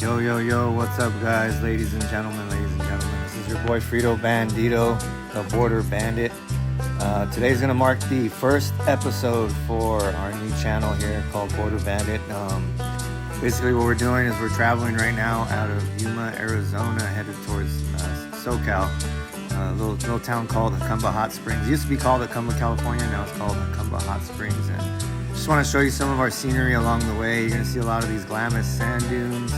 Yo, yo, yo, what's up, guys, ladies and gentlemen, This is your boy Frito Bandito, the Border Bandit. Today's gonna mark the first episode for our new channel here called Border Bandit. Basically, what we're doing is we're traveling right now out of Yuma, Arizona, headed towards SoCal, a little town called Acumba Hot Springs. It used to be called Acumba, California. Now it's called Acumba Hot Springs. And just want to show you some of our scenery along the way. You're gonna see a lot of these glamorous sand dunes,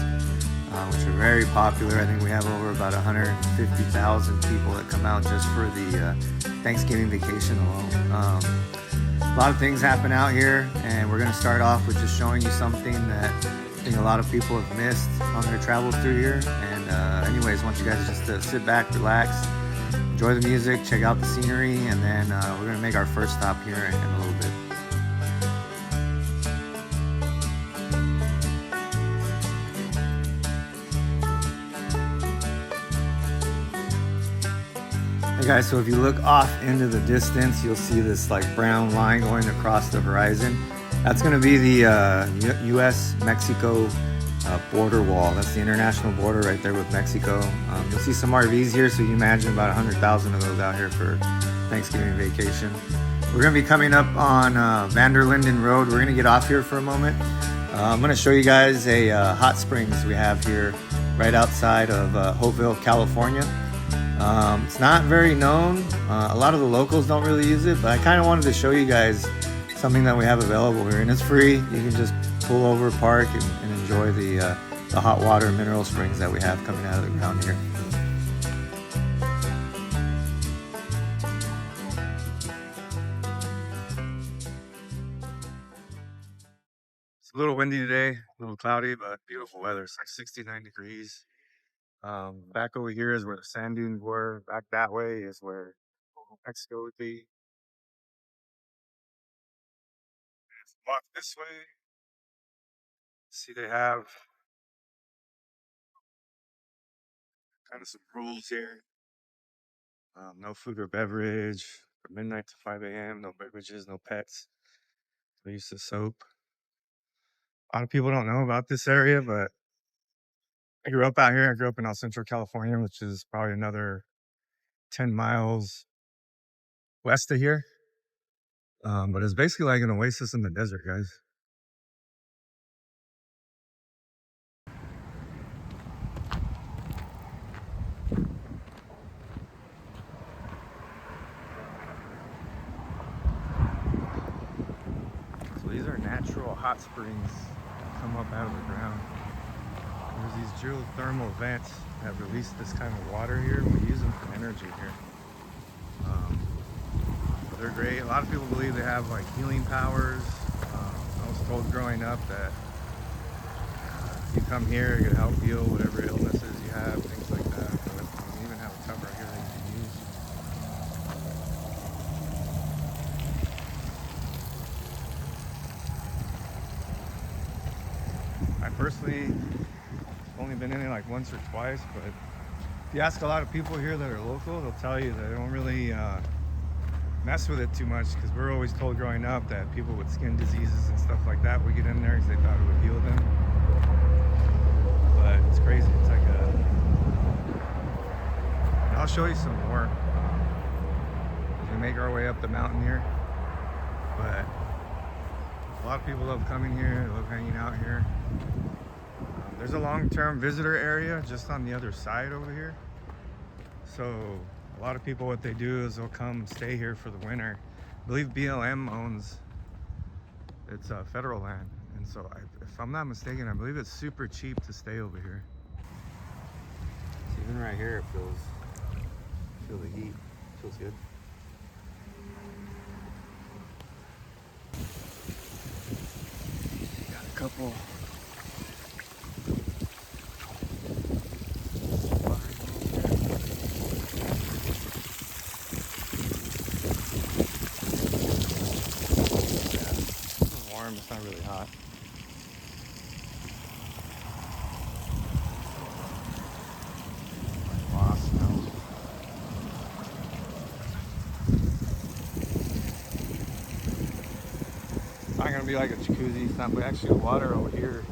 which are very popular. I think we have over about 150,000 people that come out just for the Thanksgiving vacation alone. A lot of things happen out here, and we're going to start off with just showing you something that I think a lot of people have missed on their travels through here. And anyways, I want you guys just to sit back, relax, enjoy the music, check out the scenery, and then we're going to make our first stop here in a little bit. Hey guys, so if you look off into the distance, you'll see this like brown line going across the horizon. That's going to be the U.S.-Mexico border wall. That's the international border right there with Mexico. You'll see some RVs here, so you imagine about 100,000 of those out here for Thanksgiving vacation. We're going to be coming up on Vanderlinden Road. We're going to get off here for a moment. I'm going to show you guys a hot springs we have here right outside of Hopeville, California. It's not very known. A lot of the locals don't really use it, but I kind of wanted to show you guys something that we have available here, and it's free. You can just pull over, park, and enjoy the hot water mineral springs that we have coming out of the ground here. It's a little windy today, a little cloudy, but beautiful weather. It's like 69 degrees. Back over here is where the sand dunes were. Back that way is where Mexico would be. Walk this way. See, they have kind of some rules here. No food or beverage from midnight to 5 a.m. No beverages, no pets. No use of soap. A lot of people don't know about this area, but I grew up out here. I grew up in Central California, which is probably another 10 miles west of here. But it's basically like an oasis in the desert, guys. So these are natural hot springs that come up out of the ground. There's these geothermal vents that release this kind of water here, and we use them for energy here. They're great. A lot of people believe they have like healing powers. I was told growing up that if you come here, it can help heal whatever illnesses you have, things like that. But we even have a tub right here that you can use. I personally only been in it like once or twice, but if you ask a lot of people here that are local, they'll tell you that they don't really mess with it too much, because we're always told growing up that people with skin diseases and stuff like that would get in there because they thought it would heal them. But it's crazy. It's like and I'll show you some more as we make our way up the mountain here. But a lot of people love coming here. They love hanging out here. There's a long-term visitor area just on the other side over here. So a lot of people, what they do is they'll come stay here for the winter. I believe BLM owns, it's federal land. And so if I'm not mistaken, I believe it's super cheap to stay over here. So even right here, it feel the heat, feels good. Got a couple. It's not really hot. Moss now. It's not gonna be like a jacuzzi. It's not, but actually the water over here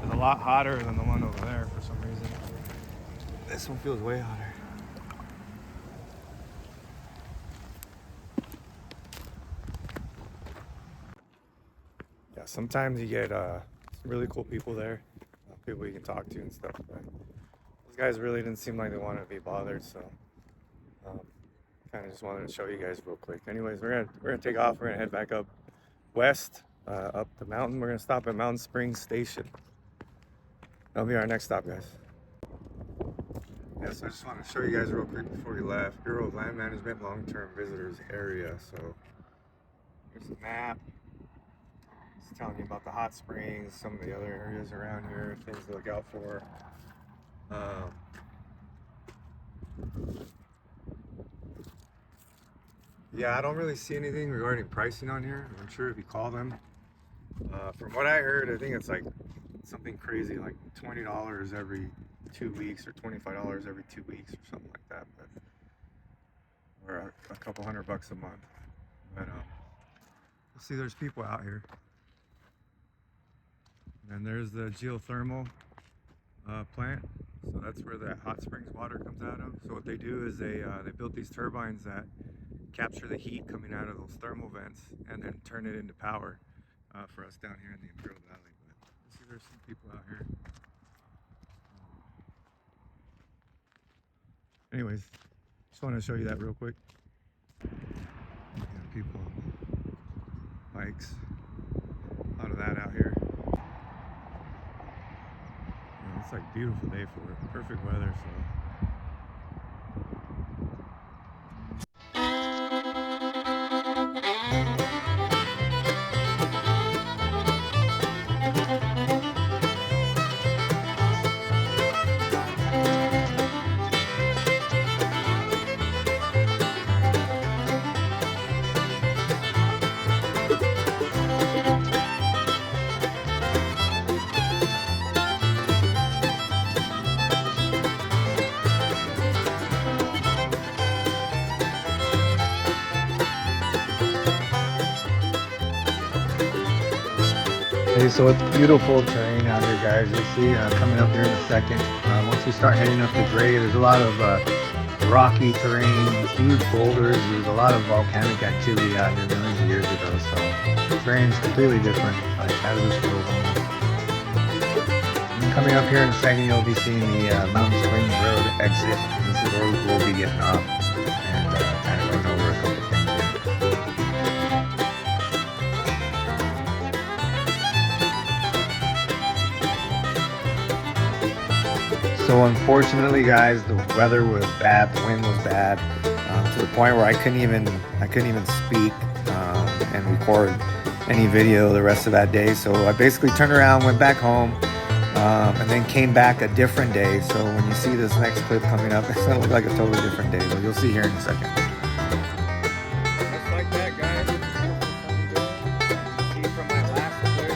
is a lot lot hotter than the one over there for some reason. This one feels way hotter. Yeah, sometimes you get really cool people there, people you can talk to and stuff. But those guys really didn't seem like they wanted to be bothered, so kind of just wanted to show you guys real quick. Anyways, we're gonna take off. We're gonna head back up west, up the mountain. We're gonna stop at Mountain Springs Station. That'll be our next stop, guys. Yeah, so I just want to show you guys real quick before we left. Bureau of Land Management Long-Term Visitors Area. So here's the map. It's telling you about the hot springs, some of the other areas around here, things to look out for. Yeah, I don't really see anything regarding pricing on here. I'm sure if you call them. From what I heard, I think it's like something crazy, like $20 every 2 weeks or $25 every 2 weeks or something like that. But or a couple $100 a month. But you'll see there's people out here. And there's the geothermal plant. So that's where that hot springs water comes out of. So what they do is they built these turbines that capture the heat coming out of those thermal vents and then turn it into power for us down here in the Imperial Valley. But you see there's some people out here. Anyways, just wanted to show you that real quick. Yeah, people, bikes, a lot of that out here. Yeah, it's like a beautiful day for it, perfect weather. So. Hey, so it's beautiful terrain out here, guys. You'll see coming up here in a second. Once we start heading up the grade, there's a lot of rocky terrain, huge boulders. There's a lot of volcanic activity out here millions of years ago. So the terrain is completely different, like hazardous world almost. And coming up here in a second, you'll be seeing the Mountain Springs Road exit. This is where we'll be getting off and kind of going over a couple things. So unfortunately, guys, the weather was bad, the wind was bad, to the point where I couldn't even speak and record any video the rest of that day. So I basically turned around, went back home, and then came back a different day. So when you see this next clip coming up, it's gonna look like a totally different day, but you'll see here in a second. Just like that, guys. See from my last clip,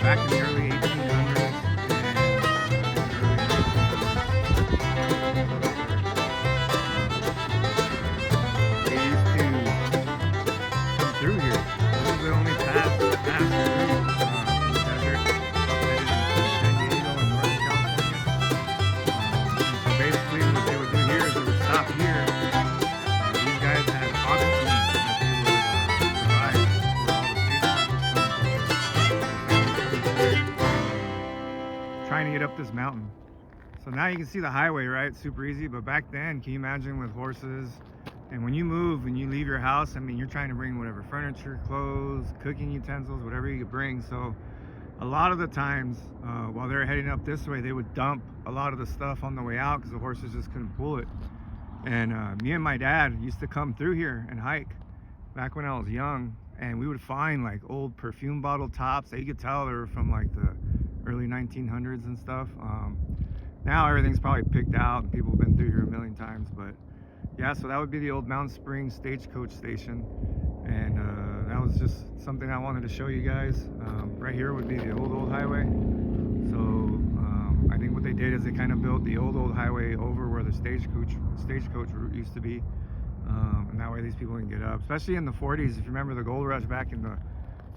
back in the early 1800s they used to come through here. This is the only path through the desert headed into San Diego and Northern California. So basically what they would do here is they would stop here. These guys had oxygen that they would provide for all the trying to get up this mountain. So now you can see the highway, right? It's super easy. But back then, can you imagine with horses? And when you move and you leave your house, I mean, you're trying to bring whatever furniture, clothes, cooking utensils, whatever you could bring. So a lot of the times while they're heading up this way, they would dump a lot of the stuff on the way out because the horses just couldn't pull it. And me and my dad used to come through here and hike back when I was young, and we would find like old perfume bottle tops that you could tell they were from like the early 1900s and stuff. Now everything's probably picked out and people have been through here a million times, but yeah, so that would be the old Mountain Springs stagecoach station, and that was just something I wanted to show you guys. Right here would be the old highway. So I think what they did is they kind of built the old highway over where the stagecoach route used to be, and that way these people can get up, especially in the 40s. If you remember the gold rush back in the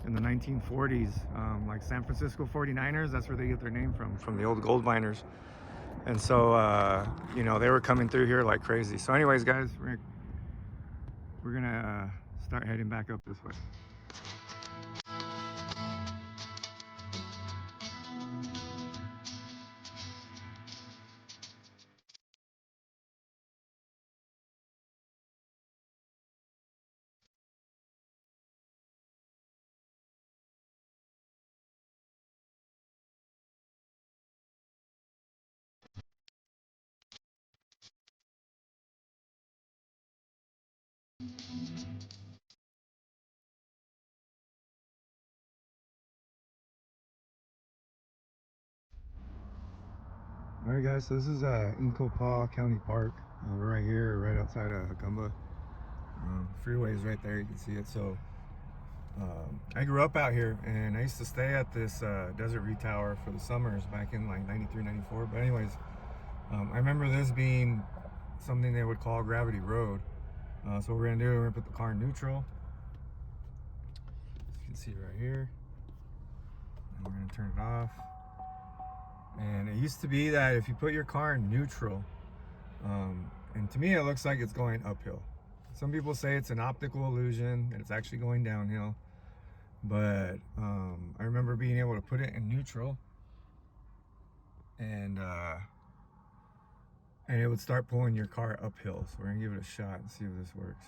1940s, like San Francisco 49ers, that's where they get their name from the old gold miners. And so you know, they were coming through here like crazy. So anyways, guys, we're gonna start heading back up this way. All right, guys, so this is Incopaw County Park. We're right here, right outside of Gumba. Freeway is right there, you can see it. So I grew up out here, and I used to stay at this Desert Reed Tower for the summers back in like 93, 94. But anyways, I remember this being something they would call Gravity Road. So what we're gonna do, we're gonna put the car in neutral. As you can see right here. And we're gonna turn it off. And it used to be that if you put your car in neutral, and to me it looks like it's going uphill. Some people say it's an optical illusion, that it's actually going downhill. But I remember being able to put it in neutral, and it would start pulling your car uphill. So we're gonna give it a shot and see if this works.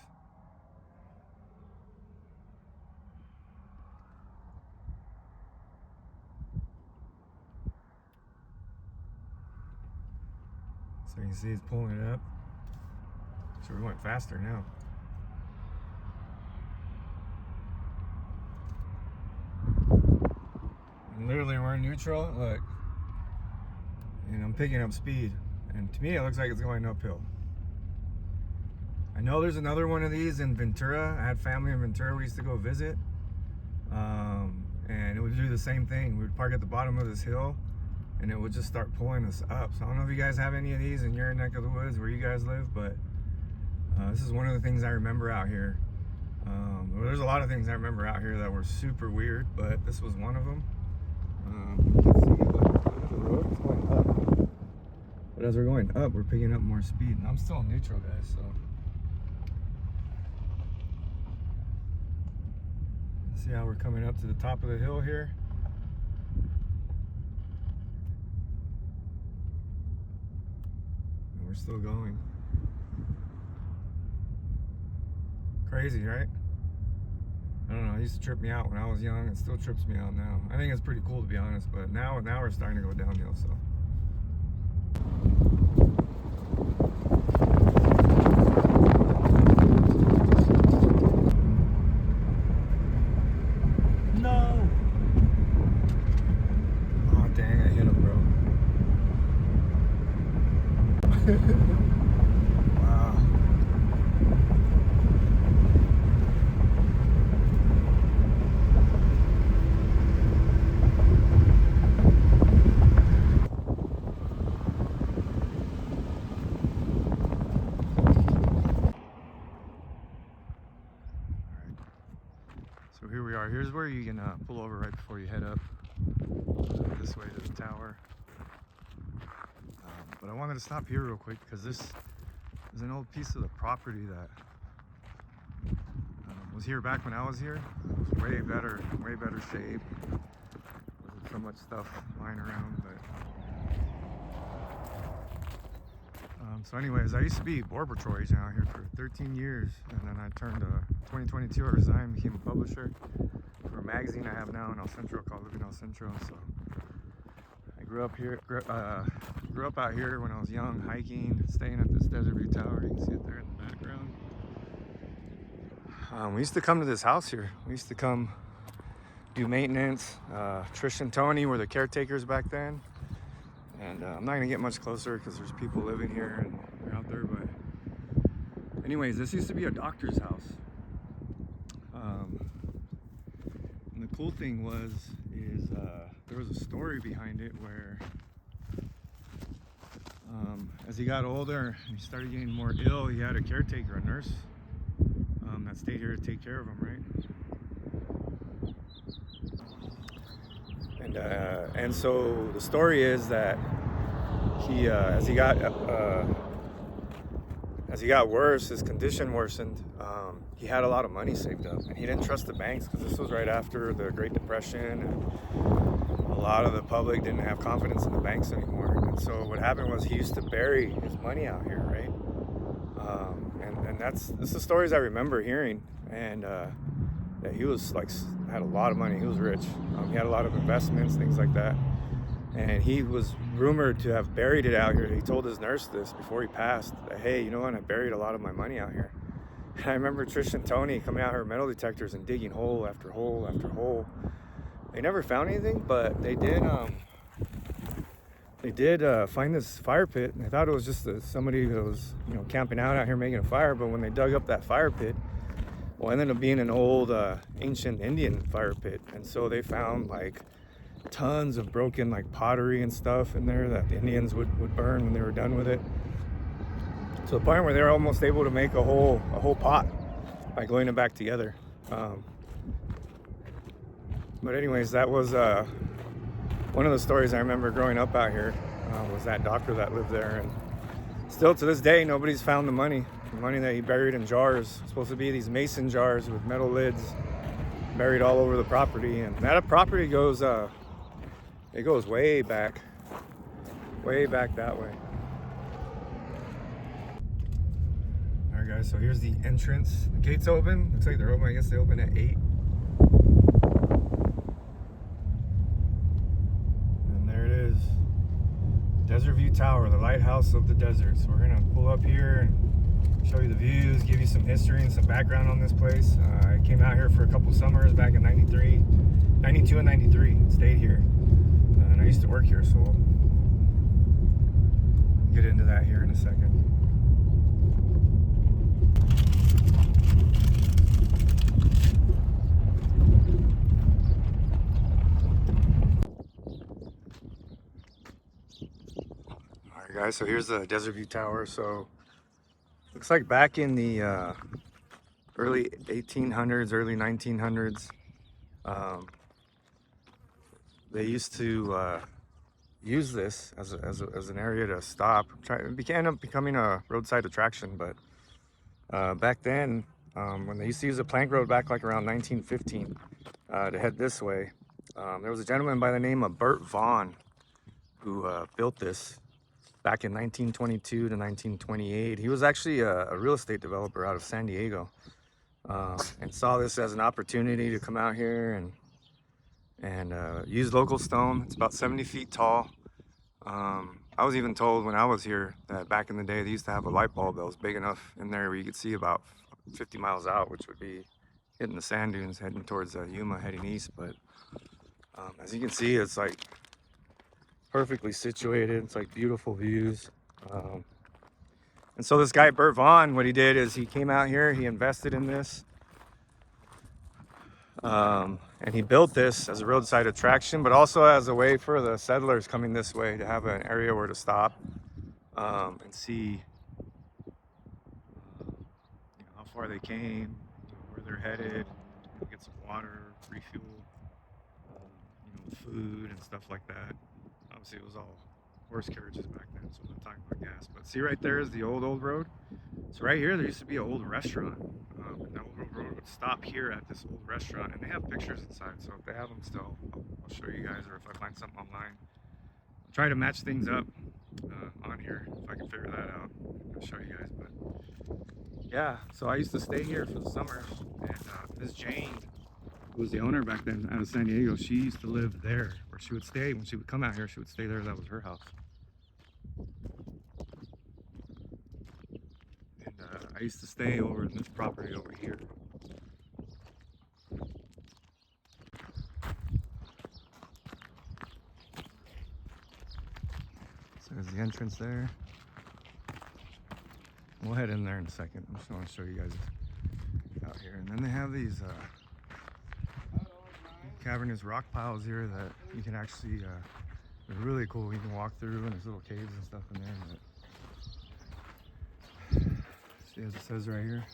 So you can see it's pulling it up. So we're going faster now. And literally we're in neutral, look. And I'm picking up speed. And to me it looks like it's going uphill. I know there's another one of these in Ventura. I had family in Ventura we used to go visit. And it would do the same thing. We would park at the bottom of this hill, and it would just start pulling us up. So I don't know if you guys have any of these in your neck of the woods where you guys live, but this is one of the things I remember out here. Well, there's a lot of things I remember out here that were super weird, but this was one of them. You can see, look, the road is going up. But as we're going up, we're picking up more speed. And I'm still in neutral, guys, so. See how we're coming up to the top of the hill here? And we're still going. Crazy, right? I don't know, it used to trip me out when I was young. It still trips me out now. I think it's pretty cool, to be honest, but now we're starting to go downhill, so. No! Oh, dang, I hit him, bro. Wow. So here we are. Here's where you can pull over right before you head up this way to the tower. But I wanted to stop here real quick because this is an old piece of the property that was here back when I was here. It was way better shape. Wasn't so much stuff lying around, but so anyways, I used to be Border Patrol agent out here for 13 years, and then I turned 2022, I resigned, became a publisher for magazine I have now in El Centro called Living El Centro. So I grew up here, grew up out here when I was young, hiking, staying at this Desert View Tower. You can see it there in the background. We used to come to this house here. We used to come do maintenance. Trish and Tony were the caretakers back then. And I'm not gonna get much closer because there's people living here and they're out there. But anyways, this used to be a doctor's house. And the cool thing is there was a story behind it where as he got older and he started getting more ill, he had a caretaker, a nurse, that stayed here to take care of him, right? And so the story is that he, as he got worse, his condition worsened. He had a lot of money saved up, and he didn't trust the banks because this was right after the Great Depression, and a lot of the public didn't have confidence in the banks anymore. And so what happened was he used to bury his money out here, right? And that's the stories I remember hearing, and that he was like had a lot of money. He was rich. He had a lot of investments, things like that. And he was rumored to have buried it out here. He told his nurse this before he passed, that, hey, you know what, I buried a lot of my money out here. And I remember Trish and Tony coming out here with metal detectors and digging hole after hole after hole. They never found anything, but they did find this fire pit. And they thought it was just somebody that was, you know, camping out here making a fire. But when they dug up that fire pit, well, it ended up being an old ancient Indian fire pit. And so they found like tons of broken like pottery and stuff in there that the Indians would burn when they were done with it, to the point where they were almost able to make a whole pot by gluing it back together. But anyways, that was one of the stories I remember growing up out here, was that doctor that lived there. And still to this day, nobody's found the money that he buried in jars. It's supposed to be these mason jars with metal lids buried all over the property. And that property goes it goes way back that way. All right, guys, so here's the entrance. The gate's open. Looks like they're open. I guess they open at 8. And there it is. Desert View Tower, the lighthouse of the desert. So we're gonna pull up here and show you the views, give you some history and some background on this place. I came out here for a couple summers back in 92 and 93, stayed here. And I used to work here, so we'll get into that here in a second. Alright guys, so here's the Desert View Tower. So looks like back in the early 1800s, early 1900s, they used to use this as an area to stop. It ended up becoming a roadside attraction, but back then, when they used to use a plank road back like around 1915 to head this way, there was a gentleman by the name of Bert Vaughn who built this back in 1922 to 1928. He was actually a real estate developer out of San Diego, and saw this as an opportunity to come out here and use local stone. It's about 70 feet tall. I was even told when I was here that back in the day they used to have a light bulb that was big enough in there where you could see about 50 miles out, which would be hitting the sand dunes heading towards Yuma, heading east. But as you can see, it's like perfectly situated. It's like beautiful views. And so this guy Bert Vaughn, what he did is he came out here, he invested in this, and he built this as a roadside attraction, but also as a way for the settlers coming this way to have an area where to stop and see how far they came, where they're headed, get some water, refuel, food and stuff like that. Obviously it was all horse carriages back then, so we're not talking about gas. But see, right there is the old road. So right here there used to be an old restaurant, and that old road would stop here at this old restaurant, and they have pictures inside, so if they have them still, I'll show you guys, or if I find something online, I'll try to match things up on here if I can figure that out. I'll show you guys. But yeah, so I used to stay here for the summers, and Miss Jane who was the owner back then out of San Diego, she used to live there, where she would stay. When she would come out here, she would stay there. That was her house. And I used to stay over in this property over here. So there's the entrance there. We'll head in there in a second. I just want to show you guys out here. And then they have these cavernous rock piles here that you can actually, they're really cool. You can walk through, and there's little caves and stuff in there. But see, as it says right here,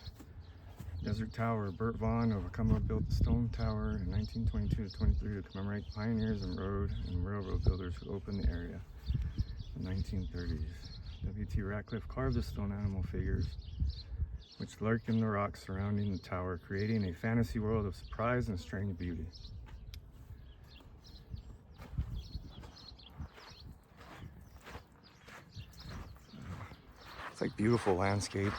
Desert Tower. Bert Vaughn of Acoma built the stone tower in 1922 to 23 to commemorate pioneers and road and railroad builders who opened the area in the 1930s. W.T. Ratcliffe carved the stone animal figures which lurk in the rocks surrounding the tower, creating a fantasy world of surprise and strange beauty. It's like beautiful landscape.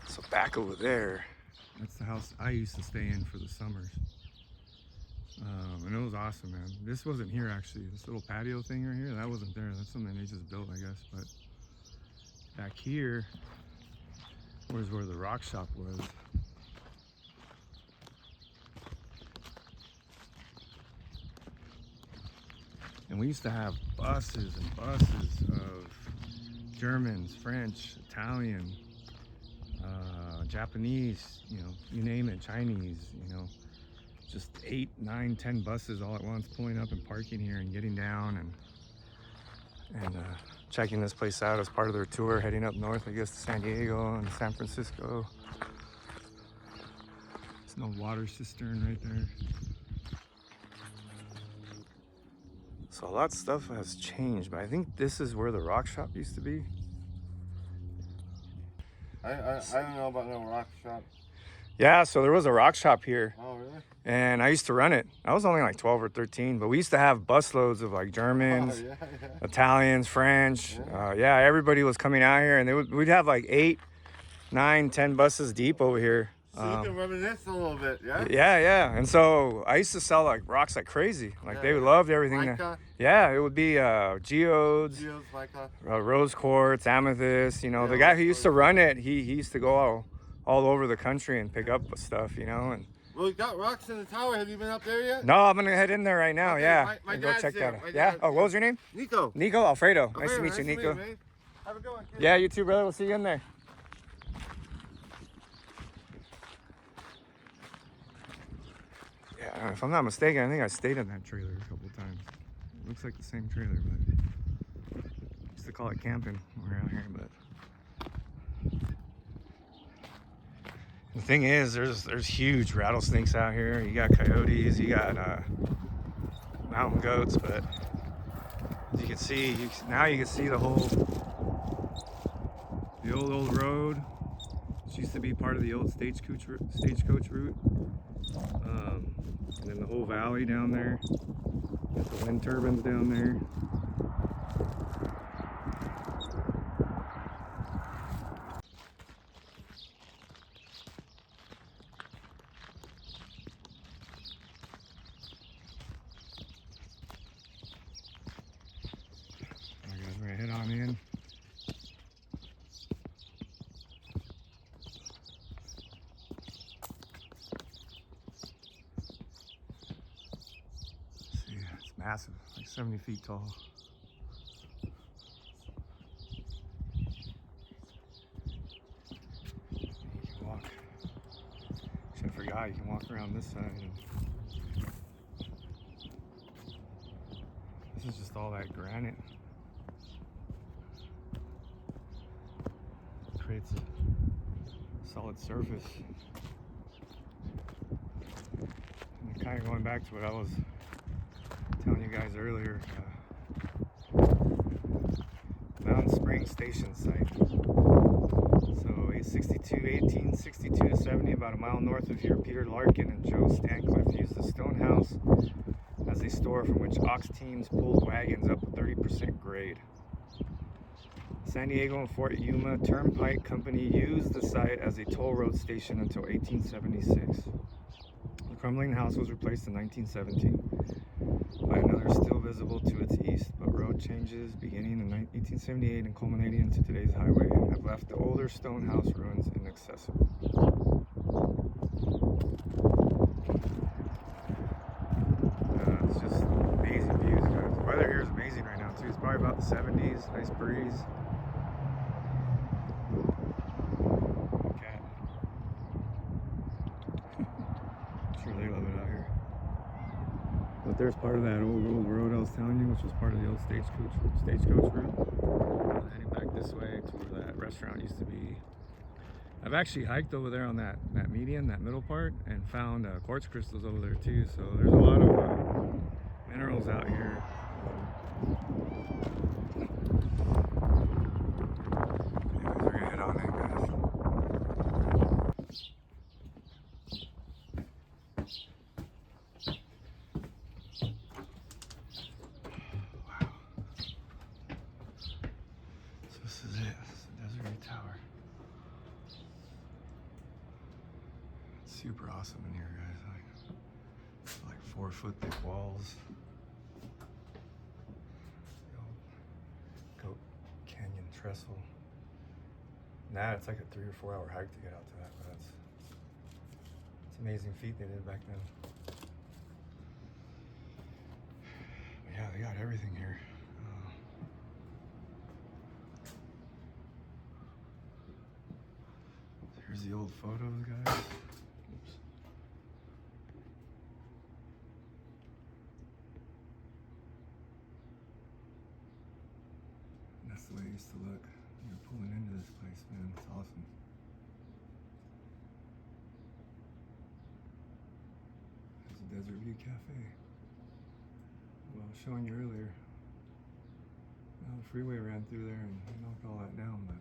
So back over there, that's the house I used to stay in for the summers. And it was awesome, man. This wasn't here actually. This little patio thing right here, that wasn't there. That's something they just built, I guess. But back here was where the rock shop was. And we used to have buses and buses of Germans, French, Italian, Japanese, you know, you name it, Chinese, you know, just 8, 9, 10 buses all at once pulling up and parking here and getting down and checking this place out as part of their tour, heading up north, I guess, to San Diego and San Francisco. There's no water cistern right there. So a lot of stuff has changed, but I think this is where the rock shop used to be. I don't know about no rock shop. Yeah, so there was a rock shop here. Oh, really? And I used to run it. I was only like 12 or 13, but we used to have busloads of like Germans, Oh, yeah. Italians, French. Yeah, everybody was coming out here, and we'd have like 8, 9, 10 buses deep over here. So you can reminisce a little bit, yeah? Yeah. And so I used to sell like rocks like crazy. Like they loved everything. Mica? Yeah, it would be geodes, Mica. rose quartz, amethyst. You know, Yeah, the guy who rose used to run it, he used to go all over the country and pick up stuff, you know. And Well, we got rocks in the tower. Have you been up there yet? no, I'm gonna head in there right now. Okay, Yeah, my and go dad's check there. that My out. Yeah. dad's Oh, what was your name? Nico. Nico Alfredo. Nice to meet you, Nice Nico. man. Have a good one, kid. Yeah, you too, brother. We'll see you in there. Yeah, if I'm not mistaken, I think I stayed in that trailer a couple times. It looks like the same trailer, but I used to call it camping around here. But the thing is, there's huge rattlesnakes out here. You got coyotes, you got mountain goats, but as you can see, now you can see the old road. This used to be part of the old stagecoach route. And then the whole valley down there. Got the wind turbines down there. Alright guys, we're gonna head on in. See, it's massive, like 70 feet tall. You can walk. Should have forgot, you can walk around this side. And this is just all that granite. It creates a solid surface. And kind of going back to what I was telling you guys earlier, Mountain Springs Station site. So 1862 to 70, about a mile north of here, Peter Larkin and Joe Stancliffe used the stone house as a store from which ox teams pulled wagons up to 30% grade. San Diego and Fort Yuma Turnpike Company used the site as a toll road station until 1876. The crumbling house was replaced in 1917 by another still visible to its east, but road changes beginning in 1878 and culminating into today's highway have left the older stone house ruins inaccessible. It's just amazing views, guys. The weather here is amazing right now too. It's probably about the 70s, nice breeze. Cat. Sure they love it out here. But there's part of that old road I was telling you, which was part of the old stagecoach route. Heading back this way to where that restaurant used to be. I've actually hiked over there on that median, that middle part, and found quartz crystals over there too. So there's a lot of minerals out here. Anyways, we're gonna head on in, guys. Wow. So this is it. This is the Desert View Tower. It's super awesome in here, guys. Like 4-foot thick walls. Goat Canyon Trestle. Nah, it's like a 3 or 4 hour hike to get out to that, but it's an amazing feat they did back then. But yeah, they got everything here. Here's the old photos, guys. Oops. That's the way it used to look. You're pulling into this place, man. It's awesome. There's the Desert View Cafe. Well, I was showing you earlier. Well, the freeway ran through there and knocked all that down, but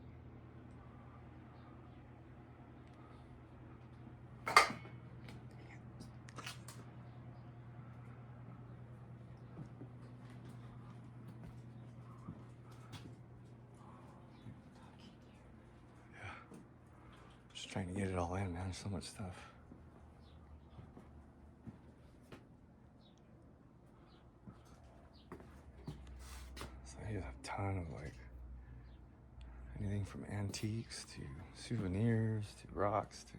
just trying to get it all in, man. There's so much stuff. So here's a ton of like anything from antiques to souvenirs to rocks to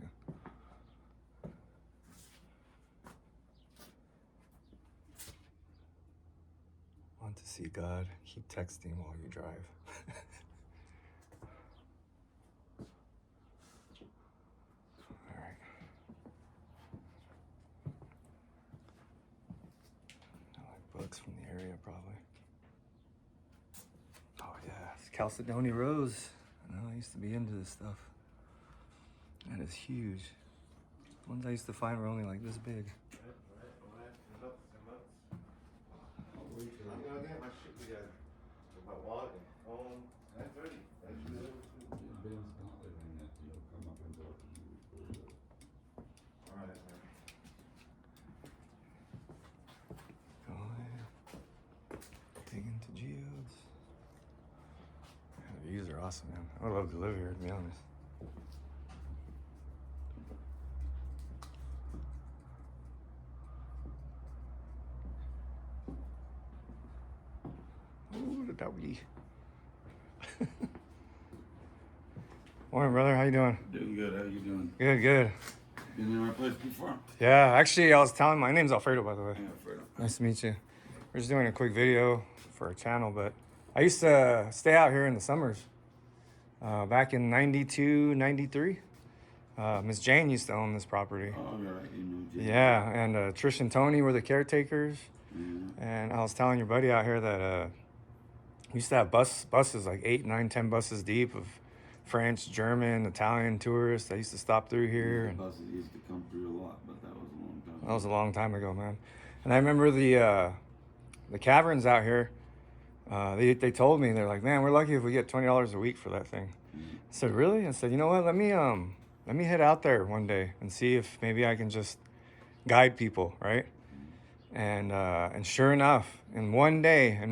want to see God, keep texting while you drive. Books from the area, probably. Oh yeah, it's Chalcedony Rose. I know I used to be into this stuff. That is huge. Ones I used to find were only like this big. I'm gonna get my shit together. With my wallet and phone. 9:30. Alright, man. Dig into geodes. Yeah, the views are awesome, man. I would love to live here, to be honest. Ooh, the doggy. Morning, brother. How you doing? Doing good. How you doing? Good, good. Been in our place before? Yeah, actually, I was telling my name's Alfredo, by the way. Yeah, Fredo. Nice to meet you. We're just doing a quick video for our channel, but I used to stay out here in the summers. Back in 92, 93. Miss Jane used to own this property. Oh, all right. You know, Jay. Yeah, and Trish and Tony were the caretakers. Yeah. And I was telling your buddy out here that we used to have buses, like 8, 9, 10 buses deep of French, German, Italian tourists that used to stop through here. The buses used to come through a lot, but that was a long time ago. That was a long time ago, man. And I remember the caverns out here. They told me, they're like, man, we're lucky if we get $20 a week for that thing. I said, really? I said, you know what? Let me head out there one day and see if maybe I can just guide people, right? And sure enough, in one day, I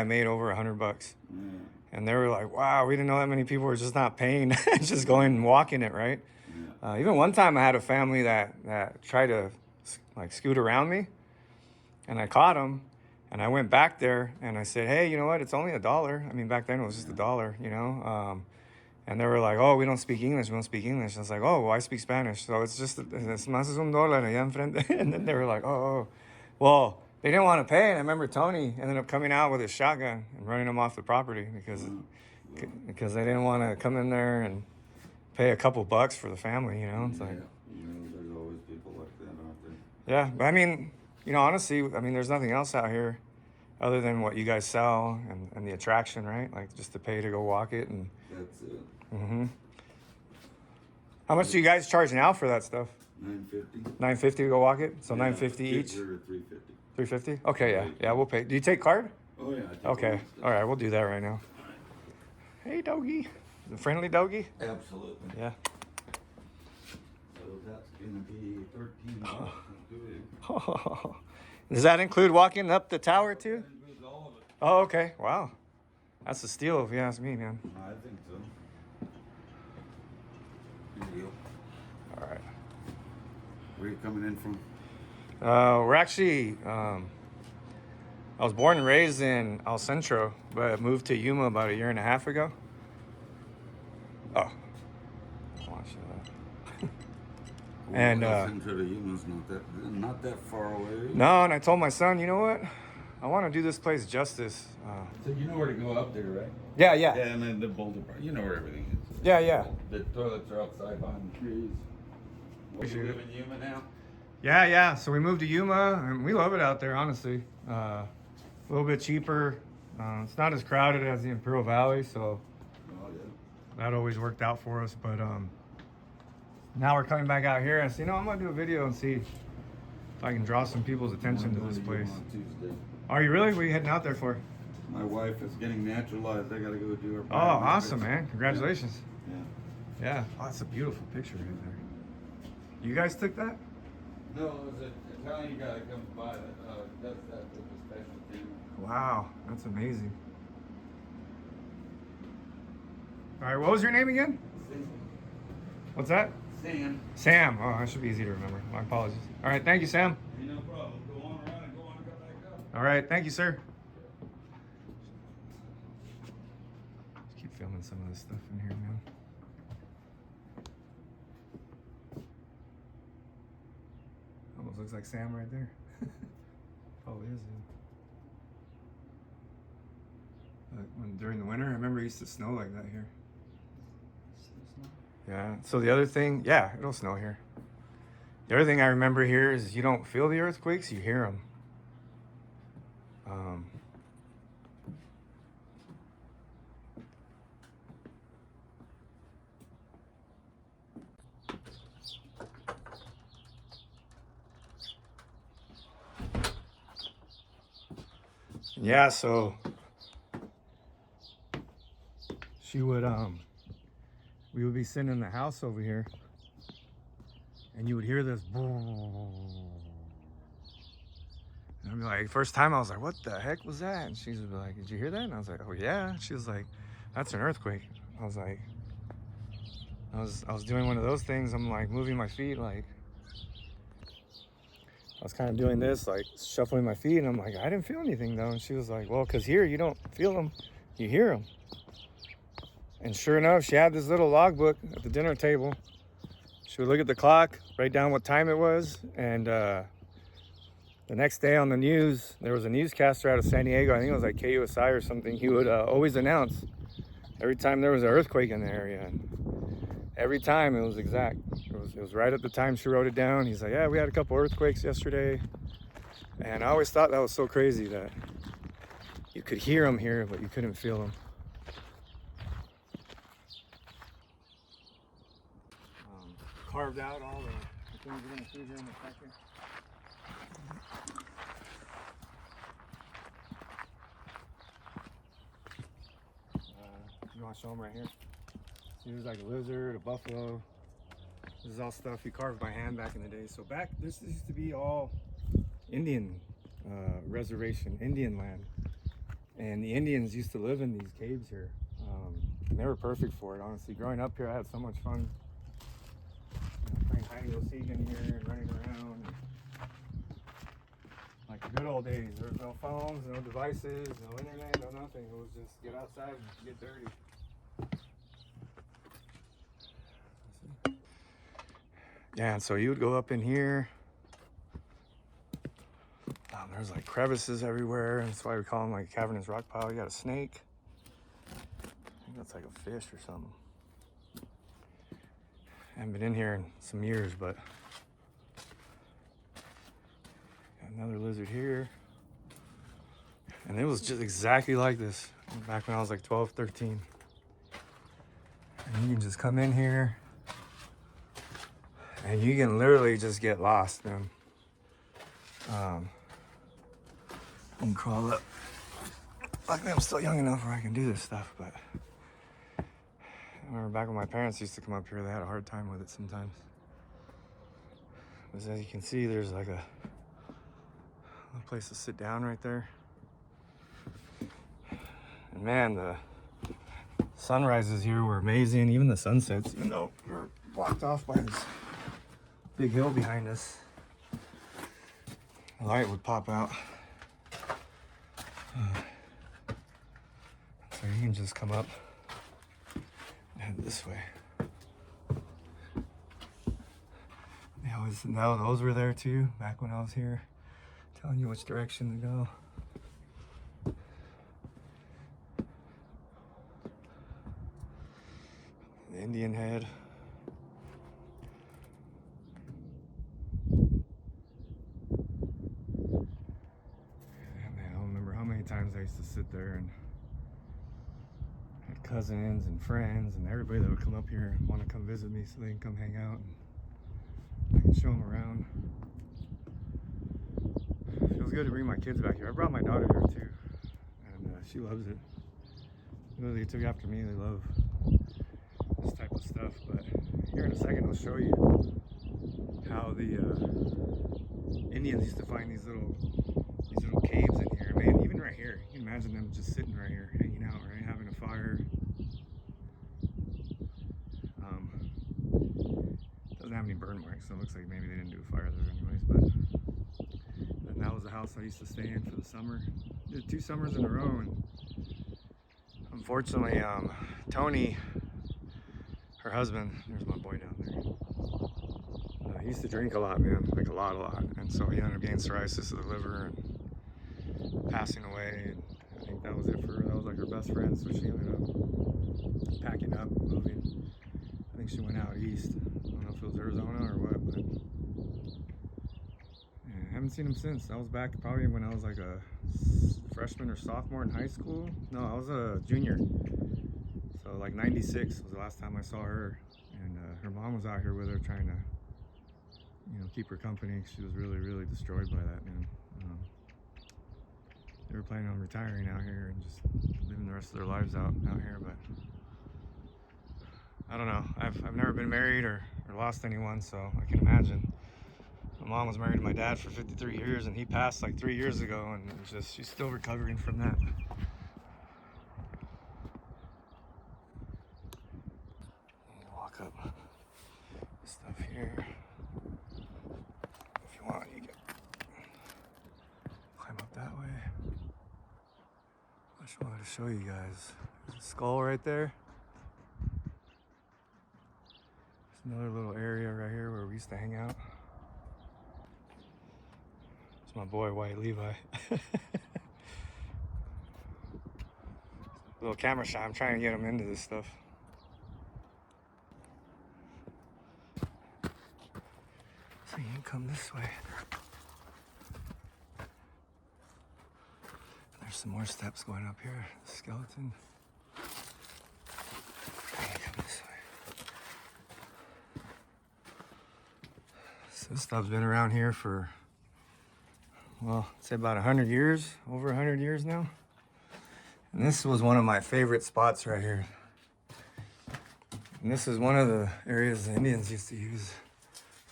made over $100. Yeah. And they were like, wow, we didn't know that many people were just not paying, just going and walking it, right? Yeah. Even one time I had a family that tried to like scoot around me, and I caught them, and I went back there and I said, hey, you know what? It's only $1. I mean, back then it was just $1, you know? And they were like, oh, we don't speak English. We don't speak English. I was like, oh, well, I speak Spanish. So it's just, es más es $1 allá enfrente. And then they were like, oh. Well, they didn't want to pay. And I remember Tony ended up coming out with his shotgun and running them off the property because they didn't want to come in there and pay a couple bucks for the family, you know? It's like, You know, there's always people like that out there. yeah. But I mean, you know, honestly, I mean, there's nothing else out here other than what you guys sell and the attraction, right? Like just to pay to go walk it. And That's it. how much do you guys charge now for that stuff? $9.50. $9.50 to go walk it? So Yeah, $9.50 each? kids are $3.50. $3.50? Okay, yeah. Yeah, we'll pay. Do you take card? Oh yeah. I take Okay. all that stuff. All right, we'll do that right now. Hey, doggy. The friendly doggy? Absolutely. Yeah. So that's gonna be $13. Does that include walking up the tower too? That includes all of it. Oh, okay. Wow. That's a steal if you ask me, man. I think so. Here you go. All right. Where are you coming in from? We're actually, I was born and raised in El Centro, but moved to Yuma about 1.5 years ago. Oh. Watch that. And, Centro to Human's not that far away. No, and I told my son, you know what? I want to do this place justice. So you know where to go up there, right? Yeah. Yeah, and then the Boulder Park. You know where everything is. Yeah. The toilets are outside behind the trees. We Appreciate live it. in Yuma now. Yeah. So we moved to Yuma, and we love it out there, honestly. A little bit cheaper. It's not as crowded as the Imperial Valley, so Oh yeah. that always worked out for us. But now we're coming back out here, and so, you know, I'm gonna do a video and see if I can draw some people's attention to this place. On Tuesday. Are you really? What are you heading out there for? My wife is getting naturalized. I gotta go do her. Oh, awesome, man! Congratulations. Yeah. Yeah. Oh, that's a beautiful picture right there. You guys took that? No, it was an Italian guy that comes by that does that with a special team. Wow, that's amazing. All right, what was your name again? What's that? Sam. Sam. Oh, that should be easy to remember. My apologies. All right, thank you, Sam. Hey, no problem. Go on around and go on and come back up. All right, thank you, sir. Just keep filming some of this stuff in here, man. Almost looks like Sam right there. Probably is. During the winter, I remember it used to snow like that here. Yeah. So the other thing, yeah, it'll snow here. The other thing I remember here is you don't feel the earthquakes, you hear them. Yeah, so she would we would be sitting in the house over here and you would hear this boom. And I'd be like, first time I was like, what the heck was that? And she would be like, did you hear that? And I was like, oh yeah. She was like, that's an earthquake. I was like, I was doing one of those things. I'm like moving my feet, like I was kind of doing this, like shuffling my feet, and I'm like, I didn't feel anything though. And she was like, well, because here you don't feel them, you hear them. And sure enough, she had this little logbook at the dinner table. She would look at the clock, write down what time it was, and the next day on the news, there was a newscaster out of San Diego, I think it was like KUSI or something. He would always announce every time there was an earthquake in the area. And every time it was exact. It was right at the time she wrote it down. He's like, yeah, we had a couple earthquakes yesterday. And I always thought that was so crazy that you could hear them here, but you couldn't feel them. Carved out all the things we're going to see here in a second. You want to show them right here? See, there's like a lizard, a buffalo. This is all stuff he carved by hand back in the day. So this used to be all Indian reservation, Indian land. And the Indians used to live in these caves here. And they were perfect for it, honestly. Growing up here, I had so much fun, playing hide and go seek in here and running around. Like the good old days. There was no phones, no devices, no internet, no nothing. It was just get outside and get dirty. Yeah, and so you would go up in here. There's like crevices everywhere, and that's why we call them like a cavernous rock pile. You got a snake. I think that's like a fish or something. I haven't been in here in some years, but got another lizard here. And it was just exactly like this back when I was like 12, 13. And you can just come in here and you can literally just get lost, man. I can crawl up. Luckily, I'm still young enough where I can do this stuff, but I remember back when my parents used to come up here, they had a hard time with it sometimes. Because as you can see, there's like a place to sit down right there. And man, the sunrises here were amazing, even the sunsets, even though we're blocked off by this big hill behind us. The light would pop out. So you can just come up and head this way. They always know those were there too, back when I was here, telling you which direction to go. The Indian head. Times I used to sit there and had cousins and friends and everybody that would come up here and want to come visit me so they can come hang out and I can show them around. It feels good to bring my kids back here. I brought my daughter here too, and she loves it. Literally took after me. They love this type of stuff. But here in a second I'll show you how the Indians used to find these little caves in here. Man, even right here, you can imagine them just sitting right here, hanging out, right, having a fire. Doesn't have any burn marks, so it looks like maybe they didn't do a fire there anyways. But and that was the house I used to stay in for the summer. Did 2 summers in a row, and unfortunately, Tony, her husband, there's my boy down there. He used to drink a lot, man, like a lot, and so he ended up getting cirrhosis of the liver and passing away, and I think that was it for her. That was like her best friend, so she ended up packing up, moving. I think she went out east. I don't know if it was Arizona or what, but yeah, I haven't seen him since. That was back probably when I was like a freshman or sophomore in high school. No, I was a junior. So like 96 was the last time I saw her, and her mom was out here with her trying to, keep her company. She was really, really destroyed by that, man. They were planning on retiring out here and just living the rest of their lives out here, but I don't know. I've never been married or lost anyone, so I can imagine. My mom was married to my dad for 53 years, and he passed like 3 years ago, and it's just she's still recovering from that. Walk up this stuff here. If you want, you can climb up that way. I just wanted to show you guys. There's a skull right there. There's another little area right here where we used to hang out. It's my boy White Levi. Little camera shot. I'm trying to get him into this stuff. So you can come this way. There's some more steps going up here. The skeleton. Okay, come this way. So this stuff's been around here for, well, I'd say about 100 years, over 100 years now. And this was one of my favorite spots right here. And this is one of the areas the Indians used to use.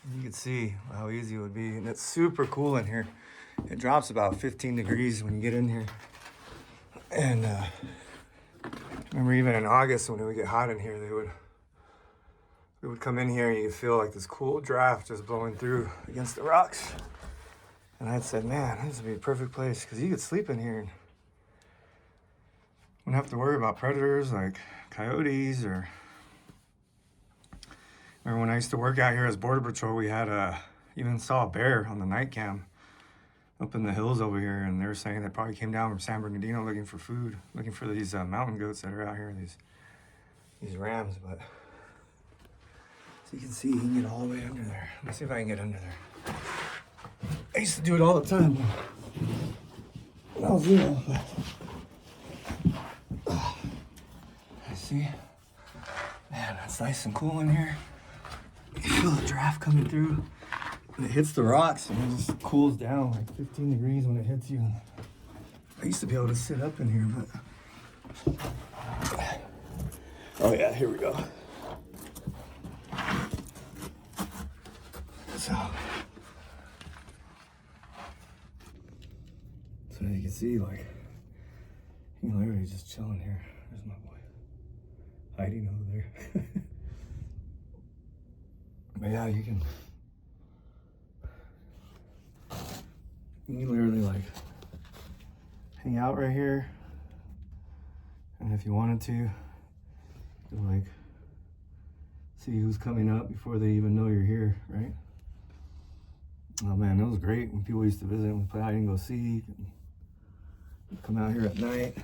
And you can see how easy it would be. And it's super cool in here. It drops about 15 degrees when you get in here. And Remember, even in August when it would get hot in here, we would come in here and you could feel like this cool draft just blowing through against the rocks. And I had said, man, this would be a perfect place because you could sleep in here and wouldn't have to worry about predators like coyotes or. Remember when I used to work out here as Border Patrol, we had even saw a bear on the night cam up in the hills over here, and they were saying they probably came down from San Bernardino looking for food, looking for these mountain goats that are out here, these rams. But so you can see, you can get all the way under there. Let me see if I can get under there. I used to do it all the time when I was little. I see. Man, that's nice and cool in here. You can feel the draft coming through. And it hits the rocks and it just cools down like 15 degrees when it hits you. I used to be able to sit up in here, but. Oh, yeah, here we go. So you can see, like, you can literally just chilling here. There's my boy hiding over there. But yeah, you can literally like hang out right here, and if you wanted to, like see who's coming up before they even know you're here, right? Oh man, that was great when people used to visit. We play hide and go seek, and come out here at night.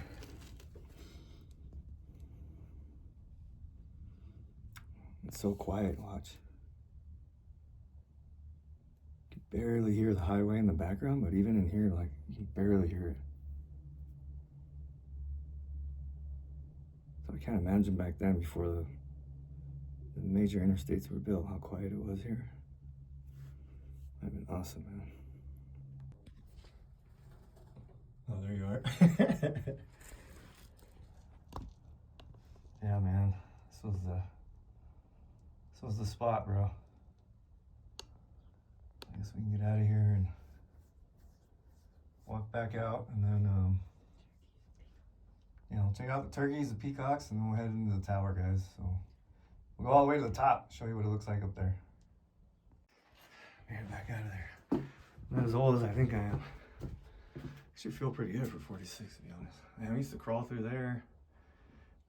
It's so quiet. Watch. You can barely hear the highway in the background, but even in here, like, you can barely hear it. So I can't imagine back then, before the major interstates were built, how quiet it was here. That'd been awesome, man. Oh, there you are. Yeah, man. This was the spot, bro. I guess we can get out of here and walk back out, and then check out the turkeys, the peacocks, and then we'll head into the tower, guys. So we'll go all the way to the top, show you what it looks like up there. Get back out of there. I'm not as old as I think I am. Actually feel pretty good for 46, to be honest. Man, I used to crawl through there.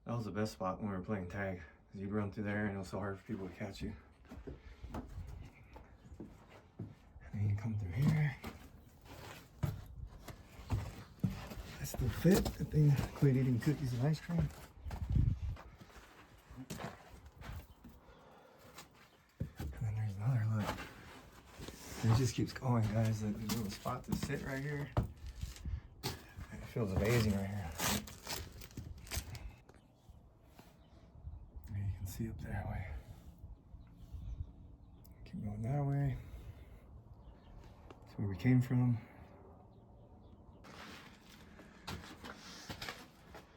That was the best spot when we were playing tag, because you'd run through there and it was so hard for people to catch you. And then you come through here. I still fit. Good thing I quit eating cookies and ice cream. And then there's another look. And it just keeps going, guys. There's a little spot to sit right here. It feels amazing right here. And you can see up that way. Keep going that way. That's where we came from.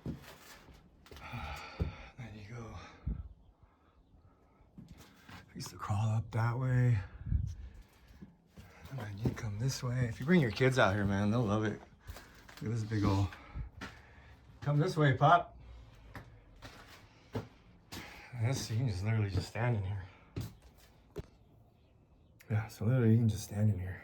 Then you go. I used to crawl up that way. And then you come this way. If you bring your kids out here, man, they'll love it. Look at this big ol'. Come this way, Pop. And this, you can just literally just stand in here. Yeah, so literally you can just stand in here.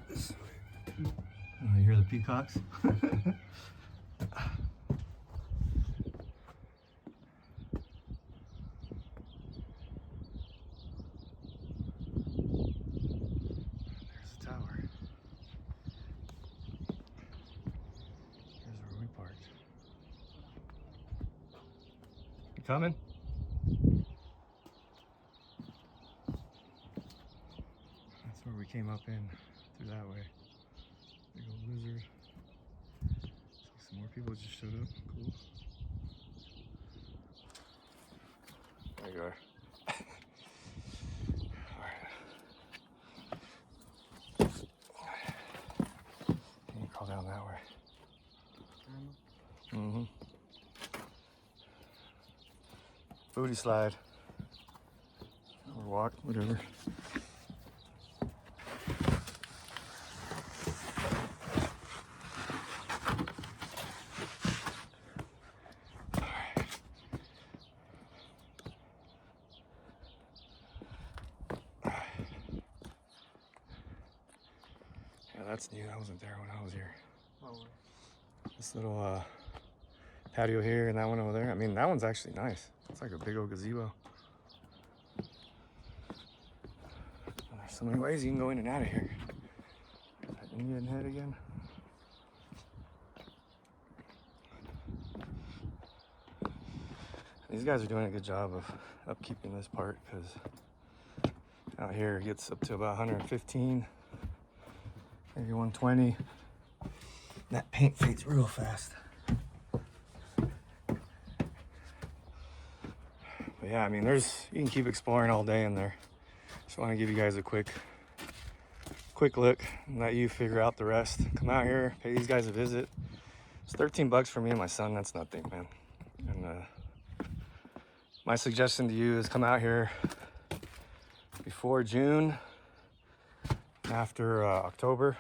This way. Oh, you hear the peacocks? Coming? That's where we came up in, through that way. Big old lizard. Looks like some more people just showed up. Cool. There you are. Alright. You crawl down that way. Mm-hmm. Booty slide. Or walk, whatever. that's new. That wasn't there when I was here. This little patio here and that one over there. I mean, that one's actually nice. It's like a big old gazebo. There's so many ways you can go in and out of here. Is that Indian head again? These guys are doing a good job of upkeeping this part, because out here it gets up to about 115, maybe 120. That paint fades real fast. But yeah, I mean, you can keep exploring all day in there. Just want to give you guys a quick look and let you figure out the rest. Come out here, pay these guys a visit. It's 13 bucks for me and my son. That's nothing, man. And my suggestion to you is come out here before June, after October.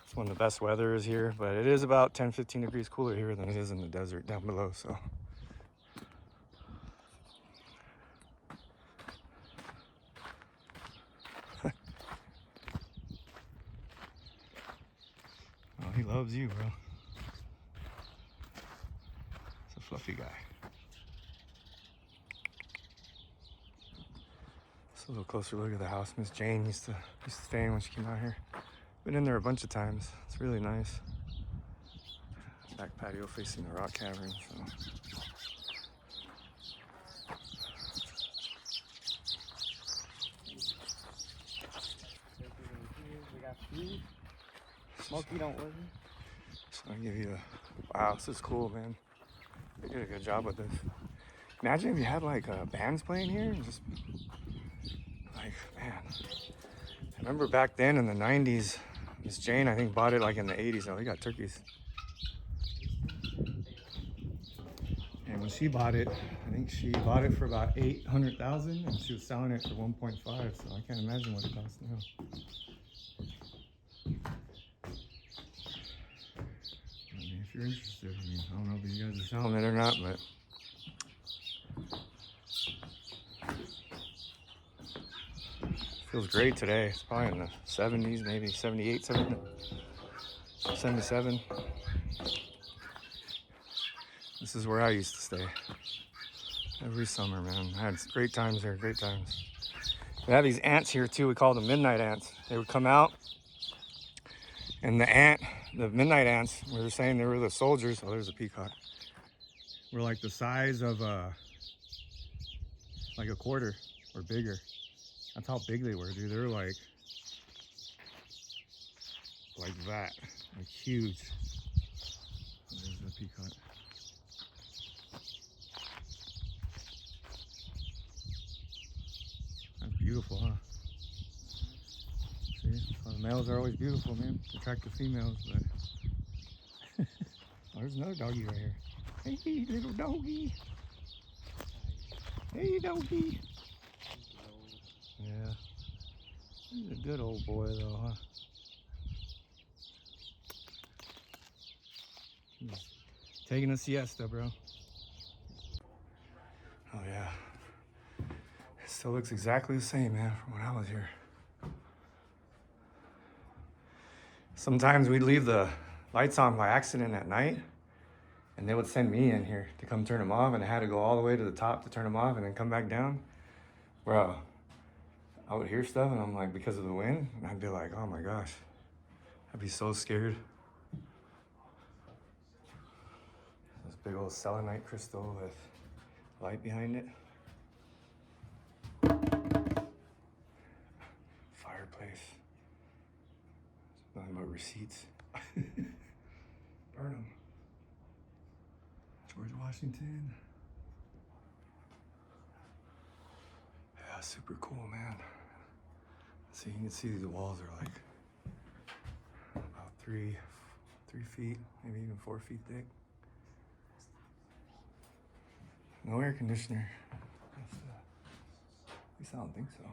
It's when the best weather is here, but it is about 10-15 degrees cooler here than it is in the desert down below, so. Oh, he loves you, bro. It's a fluffy guy. A little closer look at the house Miss Jane used to stay in when she came out here. Been in there a bunch of times. It's really nice. Back patio facing the rock cavern. So. We got food. Smokey don't worry. So I give you wow, this is cool, man. They did a good job with this. Imagine if you had like bands playing here and just like, man. I remember back then in the 90s, Miss Jane, I think, bought it like in the 80s. Oh, they got turkeys. And when she bought it, I think she bought it for about $800,000 and she was selling it for 1.5. So I can't imagine what it costs now. I mean, if you're interested, I mean, I don't know if you guys are selling it or not, but feels great today. It's probably in the 70s, maybe 78, 77. This is where I used to stay every summer, man. I had great times there, great times. We have these ants here too. We call them midnight ants. They would come out, and the midnight ants, we were saying they were the soldiers. Oh, there's a peacock. Were like the size of like a quarter or bigger. That's how big they were, dude. They were like that, like huge. There's the peacock. That's beautiful, huh? See, so the males are always beautiful, man. Attract the females, but oh, there's another doggy right here. Hey, little doggy. Hey, doggy. Yeah. He's a good old boy, though, huh? He's taking a siesta, bro. Oh, yeah. It still looks exactly the same, man, from when I was here. Sometimes we'd leave the lights on by accident at night, and they would send me in here to come turn them off, and I had to go all the way to the top to turn them off and then come back down. Bro, I would hear stuff, and I'm like, because of the wind, and I'd be like, oh my gosh. I'd be so scared. This big old selenite crystal with light behind it. Fireplace. Nothing but receipts. Burn them. George Washington. Yeah, super cool, man. So you can see the walls are like about 3 feet, maybe even 4 feet thick. No air conditioner. At least I don't think so.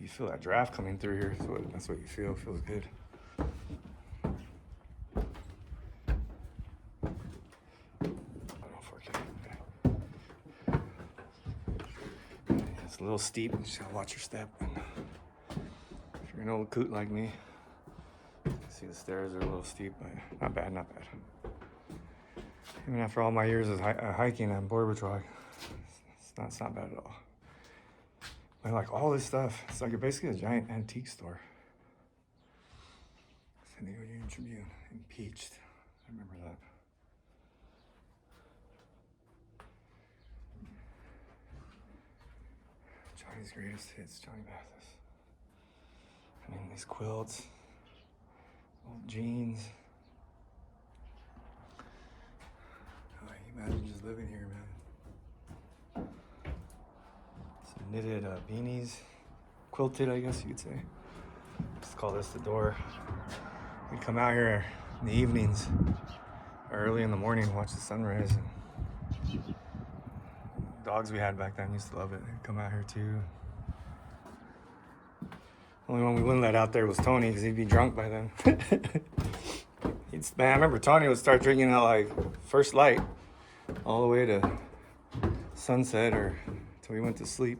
You feel that draft coming through here. That's what you feel. It feels good. It's a little steep. You just gotta watch your step. If you're an old coot like me, See, the stairs are a little steep, but not bad, not bad. Even after all my years of hiking on Border Patrol, it's not bad at all. I like all this stuff. It's like basically a giant antique store. San Diego Union Tribune, impeached. I remember that. Johnny's greatest hits, Johnny Mathis. I mean, these quilts, old jeans. Oh, you imagine just living here, man. Some knitted beanies, quilted, I guess you could say. Let's call this the door. We'd come out here in the evenings, early in the morning, watch the sunrise. And dogs we had back then used to love it. They'd come out here too. Only one we wouldn't let out there was Tony, because he'd be drunk by then. Man, I remember Tony would start drinking at like first light, all the way to sunset or till we went to sleep.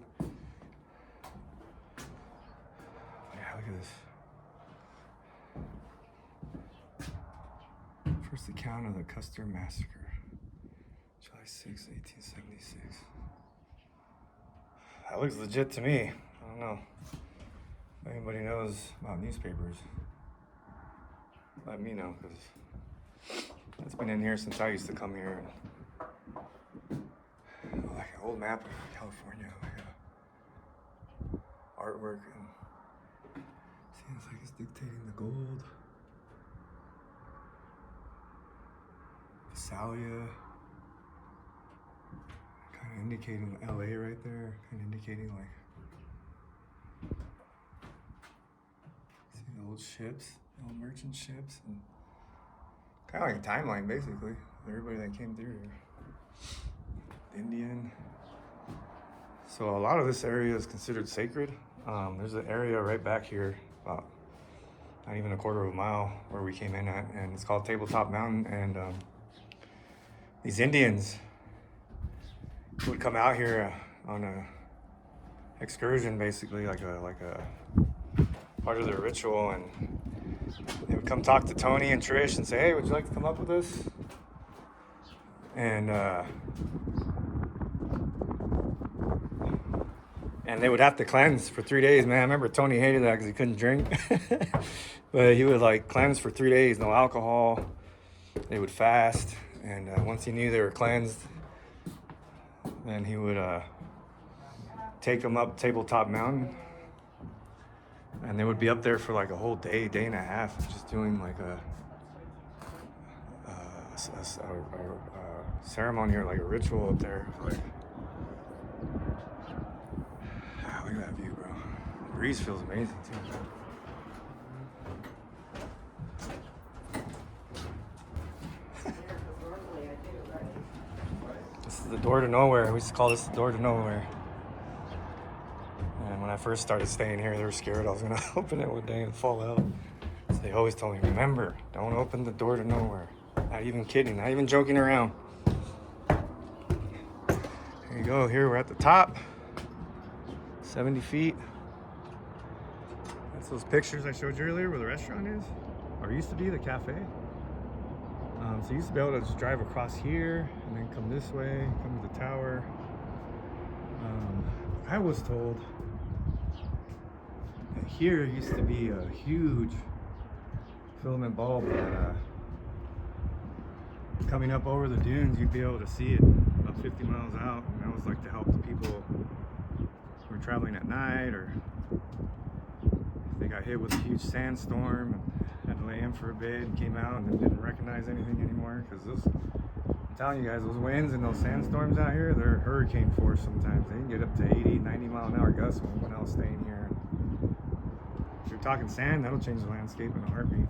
Yeah, look at this. First account of the Custer Massacre, July 6, 1876. That looks legit to me. I don't know. If anybody knows about newspapers, let me know, because it's been in here since I used to come here. Like an old map of California, like artwork, and seems like it's dictating the gold. Visalia, kind of indicating LA right there, kind of indicating like, see the old ships, the old merchant ships, and kind of like a timeline basically, of everybody that came through here. Indian. So a lot of this area is considered sacred. There's an area right back here, about not even a quarter of a mile where we came in at, and it's called Tabletop Mountain. And these Indians would come out here on a excursion, basically like a part of their ritual, and they would come talk to Tony and Trish and say, "Hey, would you like to come up with us?" And they would have to cleanse for 3 days, man. I remember Tony hated that because he couldn't drink. But he would like cleanse for 3 days, no alcohol. They would fast. And once he knew they were cleansed, then he would take them up Tabletop Mountain. And they would be up there for like a whole day, day and a half, just doing like a ceremony or like a ritual up there. Like, look at that view, bro. The breeze feels amazing too. This is the door to nowhere. We used to call this the door to nowhere. And when I first started staying here, they were scared I was gonna open it one day and fall out. So they always told me, remember, don't open the door to nowhere. Not even kidding, not even joking around. Here you go, here we're at the top. 70 feet. That's those pictures I showed you earlier where the restaurant is, or used to be the cafe. So you used to be able to just drive across here and then come this way, come to the tower. I was told that here used to be a huge filament bulb that coming up over the dunes, you'd be able to see it about 50 miles out, and that was like to help the people who were traveling at night, or if they got hit with a huge sandstorm and had to lay in for a bit and came out and then didn't recognize anything anymore. Because I'm telling you guys, those winds and those sandstorms out here, they're hurricane force sometimes. They can get up to 80, 90 mile an hour gusts when I was staying here. If you're talking sand, that'll change the landscape in a heartbeat.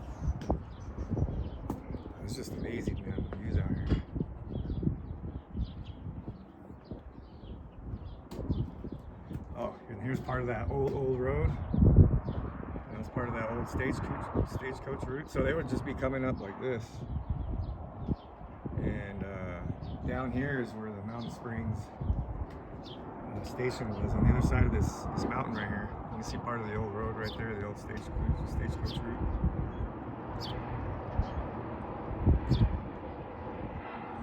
It's just amazing, man, the views out here. Oh, and here's part of that old road. And that's part of that old stagecoach route. So they would just be coming up like this. And down here is where the Mountain Springs station was, on the other side of this mountain right here. You can see part of the old road right there, the old stagecoach route.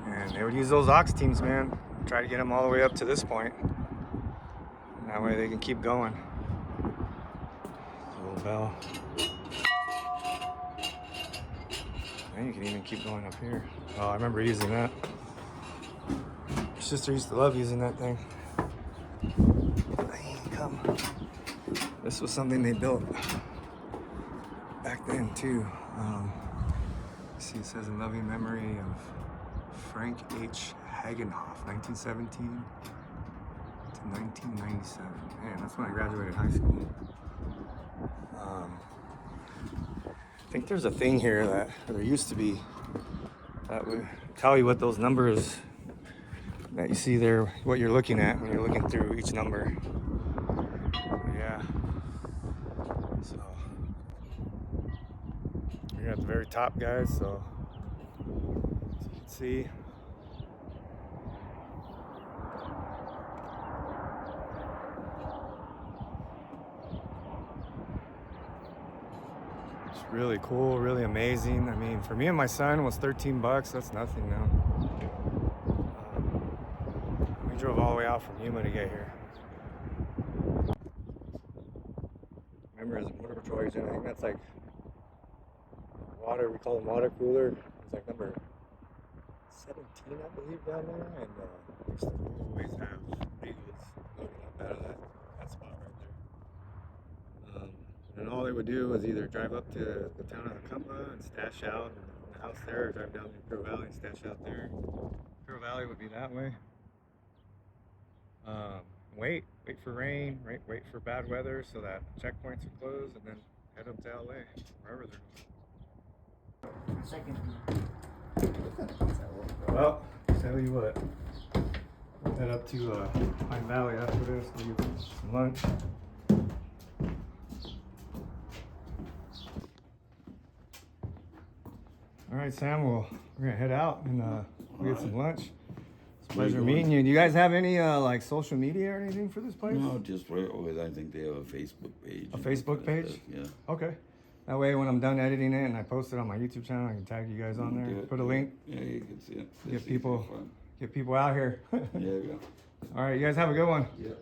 And they would use those ox teams, man. Try to get them all the way up to this point. And that way they can keep going. Little bell. And you can even keep going up here. Oh, I remember using that. My sister used to love using that thing. Come. This was something they built back then too. See, it says in loving memory of Frank H. Hagenhoff, 1917 to 1997. Man, that's when I graduated high school. I think there's a thing here that, or there used to be, that would tell you what those numbers that you see there, what you're looking at when you're looking through each number. Yeah. So we're at the very top, guys. So as you can see, it's really cool, really amazing. I mean, for me and my son, it was $13. That's nothing now. We drove all the way out from Yuma to get here. Remember, as a border patrol agent, I think that's like water. We call them water cooler. It's like number 17, I believe, down there, and we used to always have vehicles loading up out of that spot right there. And all they would do was either drive up to the town of Acumba and stash out in the house there, or drive down to Crow Valley and stash out there. Crow Valley would be that way. Wait for rain, wait for bad weather so that checkpoints are closed, and then head up to LA, wherever they're going. Second. Well, tell you what, we'll head up to Pine Valley after this, go get some lunch. All right, Sam, we're gonna head out and we'll get some lunch. It's a pleasure meeting you. Do you guys have any like social media or anything for this place? No, just right over. I think they have a Facebook page. A Facebook page? Yeah. Okay. That way, when I'm done editing it and I post it on my YouTube channel, I can tag you guys on there. Put a link. Yeah, you can see it. Get people out here. Yeah, you go. All right, you guys have a good one. Yeah.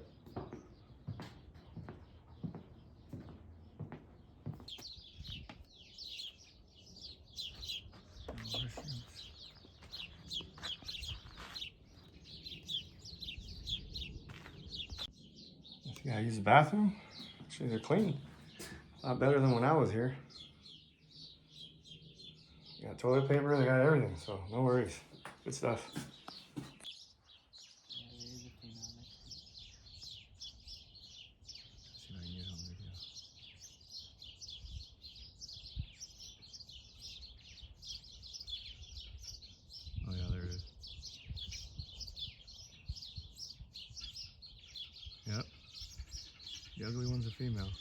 Yeah, I use the bathroom. Actually, they're clean. A lot better than when I was here. They got toilet paper, they got everything, so no worries. Good stuff. Oh yeah, there it is. Yep. The ugly one's a female.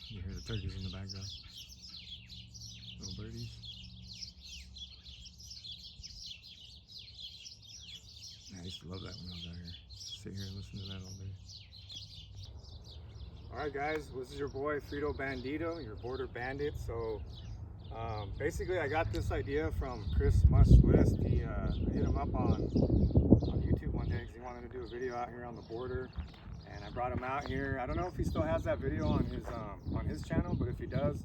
You hear the turkeys in the background. Little birdies. I used to love that when I was out here. Sit here and listen to that all day. Alright guys, this is your boy Frito Bandito, your border bandit. So basically I got this idea from Chris Must List. I hit him up on YouTube one day because he wanted to do a video out here on the border. And I brought him out here. I don't know if he still has that video on his channel, but if he does,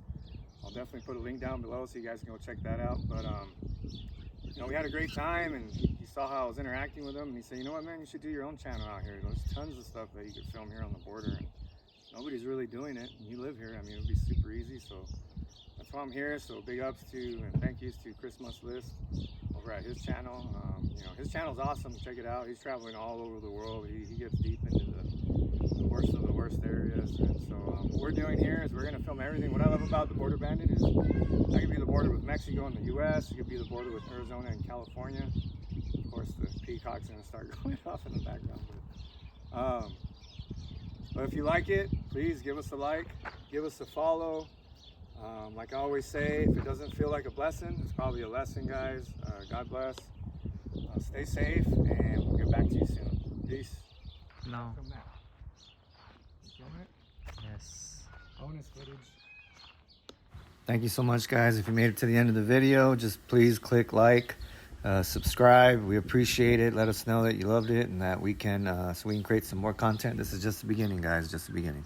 I'll definitely put a link down below so you guys can go check that out. But you know, we had a great time, and he saw how I was interacting with him, and he said, you know what, man, you should do your own channel out here. There's tons of stuff that you could film here on the border, and nobody's really doing it. And you live here. I mean, it would be super easy. So that's why I'm here. So big ups to and thank yous to Chris Must List over at his channel. You know, his channel's awesome. Check it out. He's traveling all over the world. He gets deep into the worst of the worst areas. And so what we're doing here is we're going to film everything. What I love about the Border Bandit is that could be the border with Mexico and the U.S. It could be the border with Arizona and California. Of course, the peacock's going to start going off in the background. But if you like it, please give us a like, give us a follow. Like I always say, if it doesn't feel like a blessing, it's probably a lesson, guys. God bless. Stay safe, and we'll get back to you soon. Peace. No. Come back. You film it? Yes. Bonus footage. Thank you so much, guys. If you made it to the end of the video, just please click like, subscribe. We appreciate it. Let us know that you loved it and that we can so we can create some more content. This is just the beginning, guys. Just the beginning.